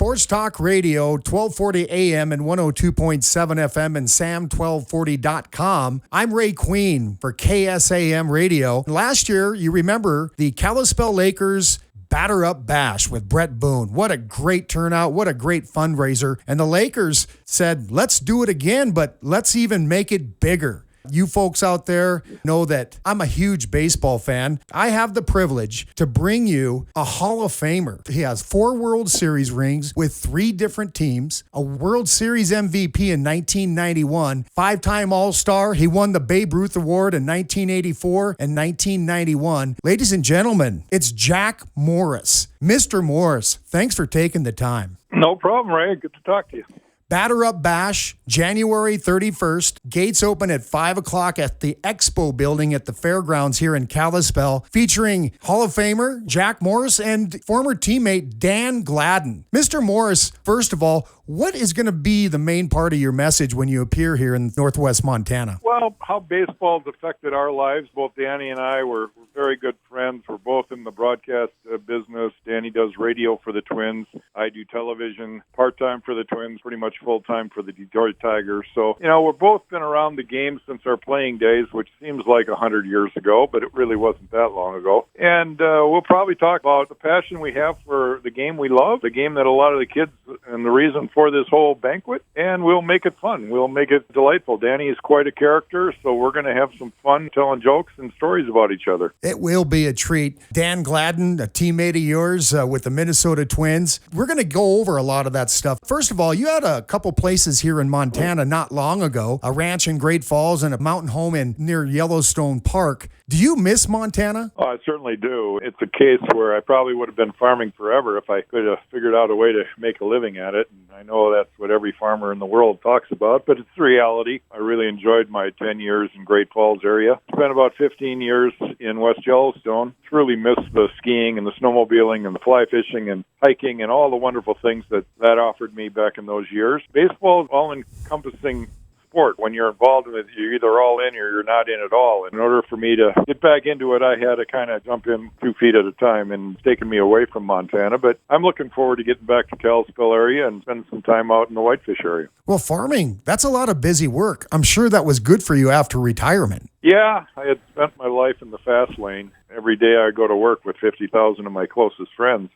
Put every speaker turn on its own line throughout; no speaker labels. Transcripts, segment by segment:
Sports Talk Radio, 1240 AM and 102.7 FM and Sam1240.com. I'm Ray Queen for KSAM Radio. Last year, you remember the Kalispell Lakers Batter Up Bash with Brett Boone. What a great turnout. What a great fundraiser. And the Lakers said, let's do it again, but let's even make it bigger. You folks out there know that I'm a huge baseball fan. I have the privilege to bring you a Hall of Famer. He has 4 World Series rings with 3 different teams, a World Series MVP in 1991, 5-time All-Star. He won the Babe Ruth Award in 1984 and 1991. Ladies and gentlemen, it's Jack Morris. Mr. Morris, thanks for taking the time.
No problem, Ray. Good to talk to you.
Batter Up Bash, January 31st. Gates open at 5 o'clock at the Expo Building at the Fairgrounds here in Kalispell, featuring Hall of Famer Jack Morris and former teammate Dan Gladden. Mr. Morris, first of all, what is going to be the main part of your message when you appear here in Northwest Montana?
Well, how baseball's affected our lives. Both Danny and I were very good friends. We're both in the broadcast business. Danny does radio for the Twins. I do television part-time for the Twins, pretty much full-time for the Detroit Tigers. So, we've both been around the game since our playing days, which seems like 100 years ago, but it really wasn't that long ago. And we'll probably talk about the passion we have for the game we love, the game that a lot of the kids, and the reason for this whole banquet, and we'll make it fun. We'll make it delightful. Danny is quite a character, so we're going to have some fun telling jokes and stories about each other.
It will be a treat. Dan Gladden, a teammate of yours with the Minnesota Twins. We're going to go over a lot of that stuff. First of all, you had a couple places here in Montana not long ago, a ranch in Great Falls and a mountain home near Yellowstone Park. Do you miss Montana?
Oh, I certainly do. It's a case where I probably would have been farming forever if I could have figured out a way to make a living at it. And I know that's what every farmer in the world talks about, but it's the reality. I really enjoyed my 10 years in Great Falls area. Spent about 15 years in West Yellowstone. Truly miss the skiing and the snowmobiling and the fly fishing and hiking and all the wonderful things that offered me back in those years. Baseball is all-encompassing sport. When you're involved with it, you're either all in or you're not in at all. In order for me to get back into it, I had to kind of jump in 2 feet at a time, and it's taken me away from Montana. But I'm looking forward to getting back to Kalispell area and spending some time out in the Whitefish area.
Well, farming, that's a lot of busy work. I'm sure that was good for you after retirement.
Yeah, I had spent my life in the fast lane. Every day I go to work with 50,000 of my closest friends.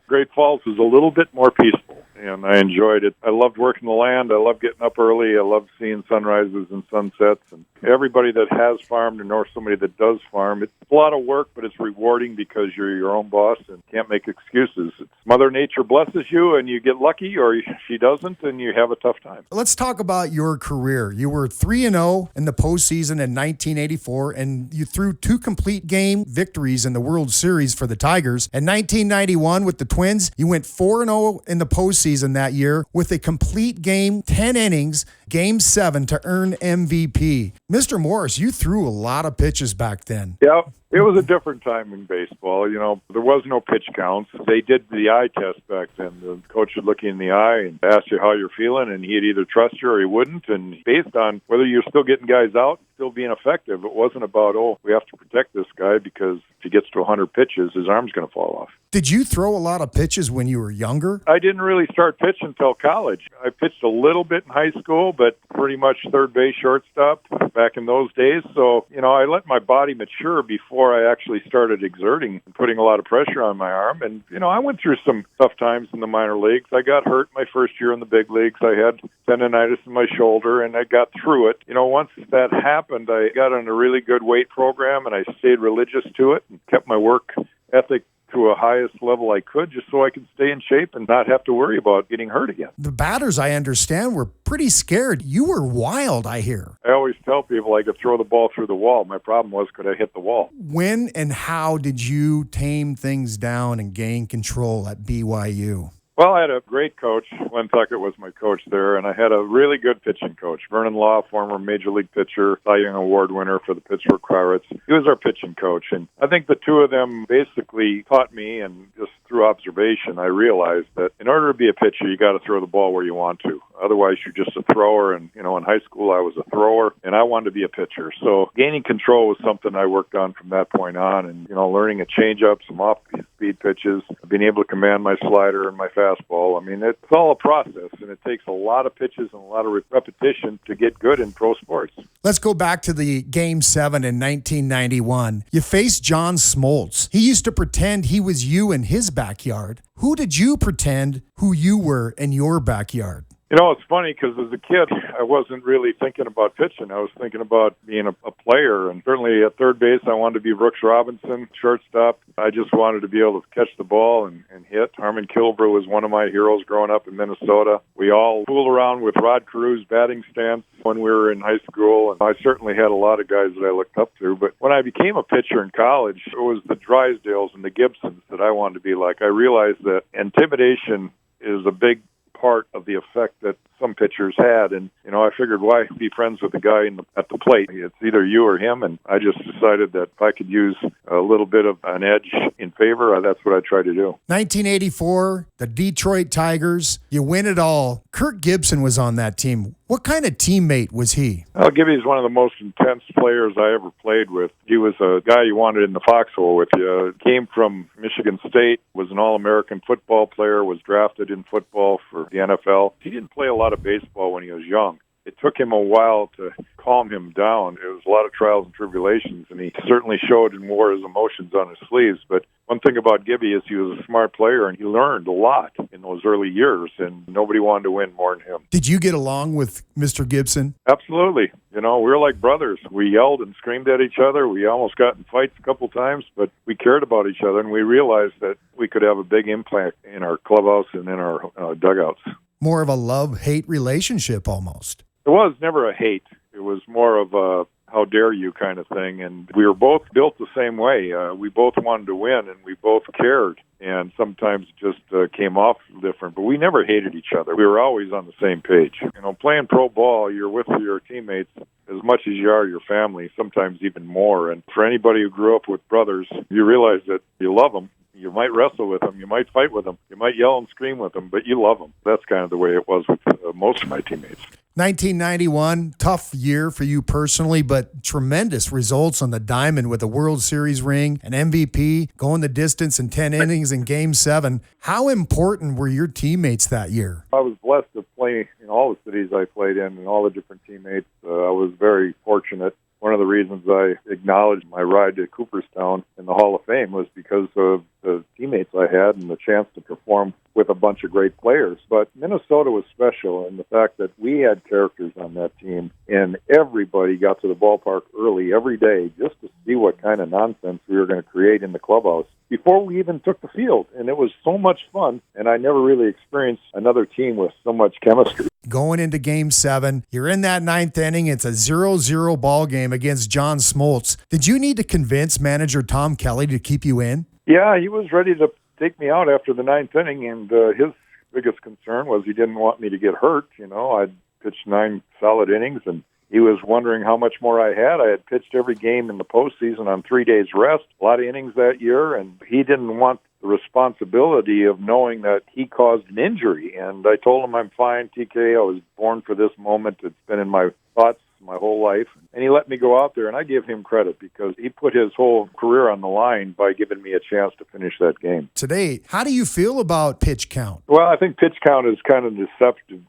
Great Falls was a little bit more peaceful, and I enjoyed it. I loved working the land. I loved getting up early. I loved seeing sunrises and sunsets. And everybody that has farmed or knows somebody that does farm, it's a lot of work, but it's rewarding because you're your own boss and can't make excuses. It's Mother Nature blesses you, and you get lucky, or she doesn't, and you have a tough time.
Let's talk about your career. You were 3-0 in the postseason in 1984, and you threw 2 complete game victories in the World Series for the Tigers. In 1991 with the Twins, you went 4-0 in the postseason that year with a complete game, 10 innings, Game 7 to earn MVP. Mr. Morris, you threw a lot of pitches back then.
Yeah. It was a different time in baseball. There was no pitch counts. They did the eye test back then. The coach would look you in the eye and ask you how you're feeling, and he'd either trust you or he wouldn't. And based on whether you're still getting guys out, still being effective, it wasn't about, we have to protect this guy because if he gets to 100 pitches, his arm's going to fall off.
Did you throw a lot of pitches when you were younger?
I didn't really start pitching until college. I pitched a little bit in high school, but pretty much third base, shortstop back in those days. So, I let my body mature before I actually started exerting and putting a lot of pressure on my arm. And, I went through some tough times in the minor leagues. I got hurt my first year in the big leagues. I had tendonitis in my shoulder, and I got through it. Once that happened, I got on a really good weight program, and I stayed religious to it and kept my work ethic to a highest level I could just so I could stay in shape and not have to worry about getting hurt again.
The batters, I understand, were pretty scared. You were wild, I hear.
I always tell people I could throw the ball through the wall. My problem was, could I hit the wall?
When and how did you tame things down and gain control at BYU?
Well, I had a great coach. Glenn Tuckett was my coach there, and I had a really good pitching coach. Vernon Law, former Major League pitcher, Cy Young Award winner for the Pittsburgh Pirates. He was our pitching coach, and I think the two of them basically taught me, and just through observation, I realized that in order to be a pitcher, you got to throw the ball where you want to. Otherwise, you're just a thrower, and, in high school, I was a thrower, and I wanted to be a pitcher. So gaining control was something I worked on from that point on, and, learning a changeup, some off-speed pitches, being able to command my slider and my fastball. I mean, it's all a process, and it takes a lot of pitches and a lot of repetition to get good in pro sports.
Let's go back to the Game 7 in 1991. You faced John Smoltz. He used to pretend he was you in his backyard. Who did you pretend who you were in your backyard?
You know, it's funny because as a kid, I wasn't really thinking about pitching. I was thinking about being a player. And certainly at third base, I wanted to be Brooks Robinson. Shortstop, I just wanted to be able to catch the ball and hit. Harmon Killebrew was one of my heroes growing up in Minnesota. We all fooled around with Rod Carew's batting stance when we were in high school. And I certainly had a lot of guys that I looked up to. But when I became a pitcher in college, it was the Drysdales and the Gibsons that I wanted to be like. I realized that intimidation is a big part of the effect that some pitchers had. And, you know, I figured, why be friends with the guy at the plate? It's either you or him. And I just decided that if I could use a little bit of an edge in favor, that's what I tried to do.
1984, the Detroit Tigers, you win it all. Kirk Gibson was on that team. What kind of teammate was he?
Well, Gibby's one of the most intense players I ever played with. He was a guy you wanted in the foxhole with you. Came from Michigan State, was an All-American football player, was drafted in football for the NFL. He didn't play a lot of baseball when he was young. It took him a while to calm him down. It was a lot of trials and tribulations, and he certainly showed and wore his emotions on his sleeves. But one thing about Gibby is he was a smart player, and he learned a lot in those early years, and nobody wanted to win more than him.
Did you get along with Mr. Gibson?
Absolutely. You know, we were like brothers. We yelled and screamed at each other. We almost got in fights a couple times, but we cared about each other, and we realized that we could have a big impact in our clubhouse and in our dugouts.
More of a love-hate relationship almost.
It was never a hate. It was more of a how dare you kind of thing. And we were both built the same way. We both wanted to win, and we both cared. And sometimes it just came off different. But we never hated each other. We were always on the same page. You know, playing pro ball, you're with your teammates as much as you are your family, sometimes even more. And for anybody who grew up with brothers, you realize that you love them. You might wrestle with them. You might fight with them. You might yell and scream with them, but you love them. That's kind of the way it was with most of my teammates.
1991, tough year for you personally, but tremendous results on the diamond with a World Series ring, an MVP, going the distance in 10 innings in Game 7. How important were your teammates that year?
I was blessed to play in all the cities I played in and all the different teammates. I was very fortunate. One of the reasons I acknowledged my ride to Cooperstown in the Hall of Fame was because of the teammates I had and the chance to perform with a bunch of great players. But Minnesota was special in the fact that we had characters on that team, and everybody got to the ballpark early every day just to see what kind of nonsense we were going to create in the clubhouse before we even took the field. And it was so much fun, and I never really experienced another team with so much chemistry.
Going into Game 7, you're in that ninth inning. It's a 0-0 ball game against John Smoltz. Did you need to convince manager Tom Kelly to keep you in?
Yeah, he was ready to take me out after the ninth inning, and his biggest concern was he didn't want me to get hurt. You know, I'd pitched 9 solid innings, and he was wondering how much more I had. I had pitched every game in the postseason on 3 days rest, a lot of innings that year, and he didn't want the responsibility of knowing that he caused an injury. And I told him, I'm fine, TK. I was born for this moment. It's been in my thoughts my whole life. And he let me go out there, and I give him credit because he put his whole career on the line by giving me a chance to finish that game.
Today, how do you feel about pitch count?
Well, I think pitch count is kind of a deceptive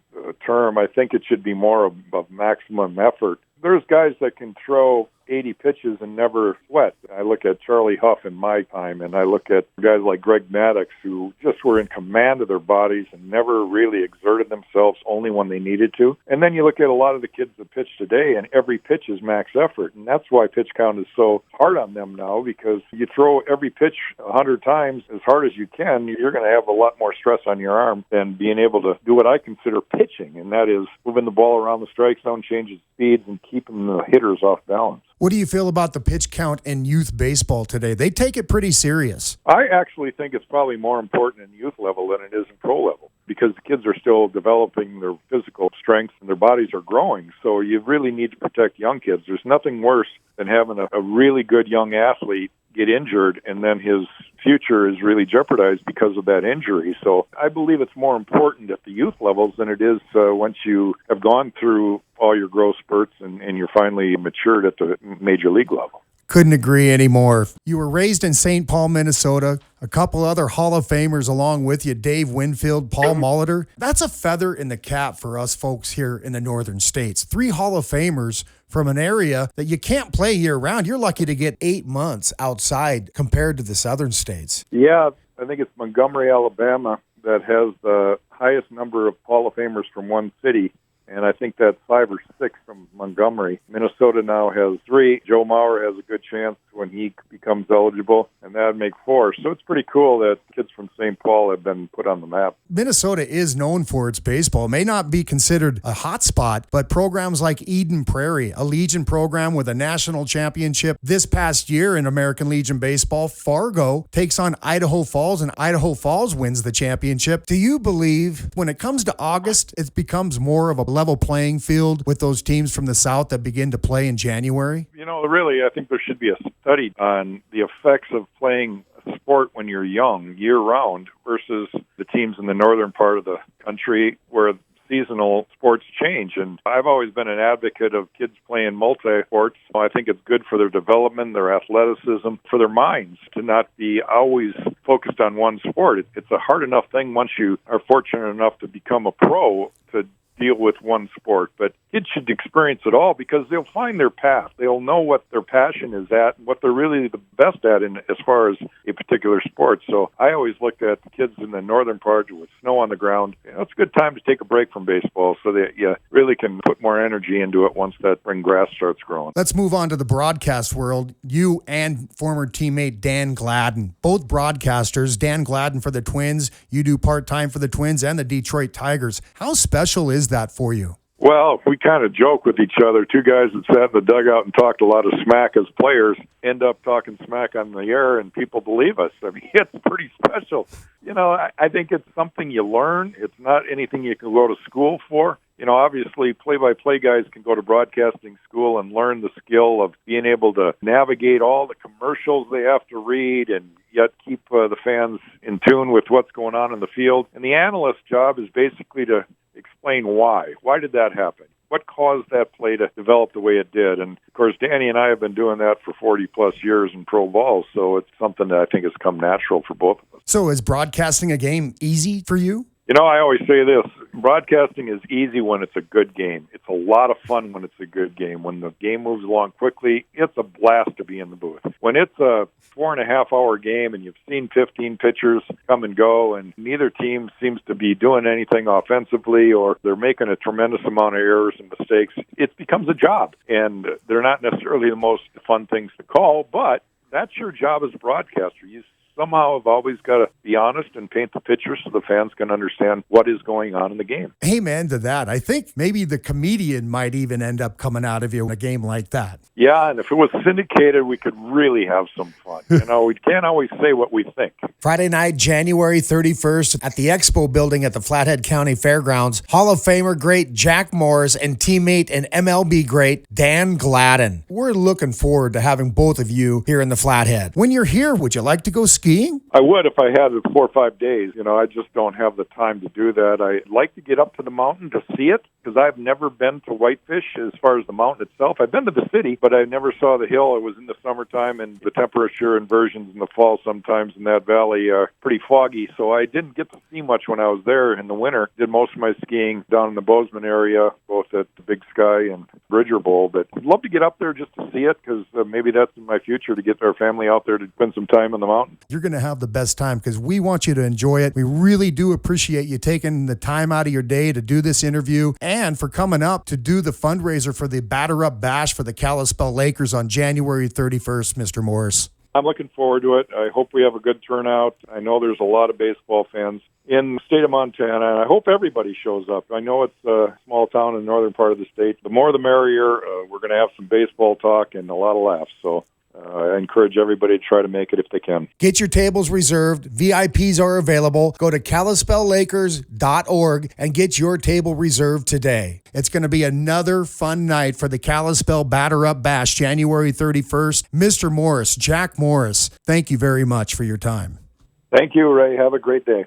term. I think it should be more of maximum effort. There's guys that can throw 80 pitches and never sweat. I look at Charlie Huff in my time, and I look at guys like Greg Maddux who just were in command of their bodies and never really exerted themselves, only when they needed to. And then you look at a lot of the kids that pitch today, and every pitch is max effort. And that's why pitch count is so hard on them now, because you throw every pitch 100 times as hard as you can, you're going to have a lot more stress on your arm than being able to do what I consider pitching, and that is moving the ball around the strike zone, changing speeds, and keeping the hitters off balance.
What do you feel about the pitch count in youth baseball today? They take it pretty serious.
I actually think it's probably more important in youth level than it is in pro level, because the kids are still developing their physical strength and their bodies are growing. So you really need to protect young kids. There's nothing worse than having a really good young athlete get injured and then his future is really jeopardized because of that injury. So I believe it's more important at the youth levels than it is once you have gone through all your growth spurts and you're finally matured at the major league level.
Couldn't agree anymore. You were raised in St. Paul, Minnesota, a couple other Hall of Famers along with you, Dave Winfield, Paul Molitor. That's a feather in the cap for us folks here in the northern states. 3 Hall of Famers from an area that you can't play year-round. You're lucky to get 8 months outside compared to the southern states.
Yeah, I think it's Montgomery, Alabama, that has the highest number of Hall of Famers from one city, and I think that's 5 or 6 from Montgomery. Minnesota now has 3. Joe Mauer has a good chance when he becomes eligible, and that would make 4. So it's pretty cool that kids from St. Paul have been put on the map.
Minnesota is known for its baseball. It may not be considered a hot spot, but programs like Eden Prairie, a Legion program with a national championship this past year in American Legion Baseball, Fargo takes on Idaho Falls, and Idaho Falls wins the championship. Do you believe when it comes to August, it becomes more of a level playing field with those teams from the South that begin to play in January?
You know, really, I think there should be a study on the effects of playing a sport when you're young, year-round, versus the teams in the northern part of the country where seasonal sports change. And I've always been an advocate of kids playing multi-sports. I think it's good for their development, their athleticism, for their minds to not be always focused on one sport. It's a hard enough thing once you are fortunate enough to become a pro to deal with one sport, but kids should experience it all because they'll find their path. They'll know what their passion is at and what they're really the best at in as far as a particular sport. So I always looked at the kids in the northern part with snow on the ground. You know, it's a good time to take a break from baseball so that you really can put more energy into it once that spring grass starts growing.
Let's move on to the broadcast world. You and former teammate Dan Gladden, both broadcasters. Dan Gladden for the Twins. You do part-time for the Twins and the Detroit Tigers. How special is that for you?
Well, we kind of joke with each other. 2 guys that sat in the dugout and talked a lot of smack as players end up talking smack on the air, and people believe us. I mean, it's pretty special. You know, I think it's something you learn. It's not anything you can go to school for. You know, obviously, play-by-play guys can go to broadcasting school and learn the skill of being able to navigate all the commercials they have to read and yet keep the fans in tune with what's going on in the field. And the analyst's job is basically to explain why. Why did that happen? What caused that play to develop the way it did? And, of course, Danny and I have been doing that for 40-plus years in pro ball, so it's something that I think has come natural for both of us.
So is broadcasting a game easy for you?
You know, I always say this, broadcasting is easy when it's a good game. It's a lot of fun when it's a good game. When the game moves along quickly, it's a blast to be in the booth. When it's a 4.5-hour game and you've seen 15 pitchers come and go and neither team seems to be doing anything offensively or they're making a tremendous amount of errors and mistakes, it becomes a job. And they're not necessarily the most fun things to call, but that's your job as a broadcaster. You somehow have always got to be honest and paint the picture so the fans can understand what is going on in the game.
Amen to that. I think maybe the comedian might even end up coming out of you in a game like that.
Yeah, and if it was syndicated, we could really have some fun. You know, we can't always say what we think.
Friday night, January 31st, at the Expo building at the Flathead County Fairgrounds, Hall of Famer great Jack Morris and teammate and MLB great Dan Gladden. We're looking forward to having both of you here in the Flathead. When you're here, would you like to go skiing?
I would if I had it 4 or 5 days. You know, I just don't have the time to do that. I'd like to get up to the mountain to see it because I've never been to Whitefish as far as the mountain itself. I've been to the city, but I never saw the hill. It was in the summertime, and the temperature inversions in the fall sometimes in that valley are pretty foggy, so I didn't get to see much when I was there in the winter. Did most of my skiing down in the Bozeman area, both at the Big Sky and Bridger Bowl, but I'd love to get up there just to see it because maybe that's in my future to get our family out there to spend some time on the mountain.
You're going to have the best time because we want you to enjoy it. We really do appreciate you taking the time out of your day to do this interview and for coming up to do the fundraiser for the Batter Up Bash for the Kalispell Lakers on January 31st, Mr. Morris.
I'm looking forward to it. I hope we have a good turnout. I know there's a lot of baseball fans in the state of Montana, and I hope everybody shows up. I know it's a small town in the northern part of the state. The more the merrier. We're going to have some baseball talk and a lot of laughs, so I encourage everybody to try to make it if they can.
Get your tables reserved. VIPs are available. Go to KalispellLakers.org and get your table reserved today. It's going to be another fun night for the Kalispell Batter Up Bash, January 31st. Mr. Morris, Jack Morris, thank you very much for your time.
Thank you, Ray. Have a great day.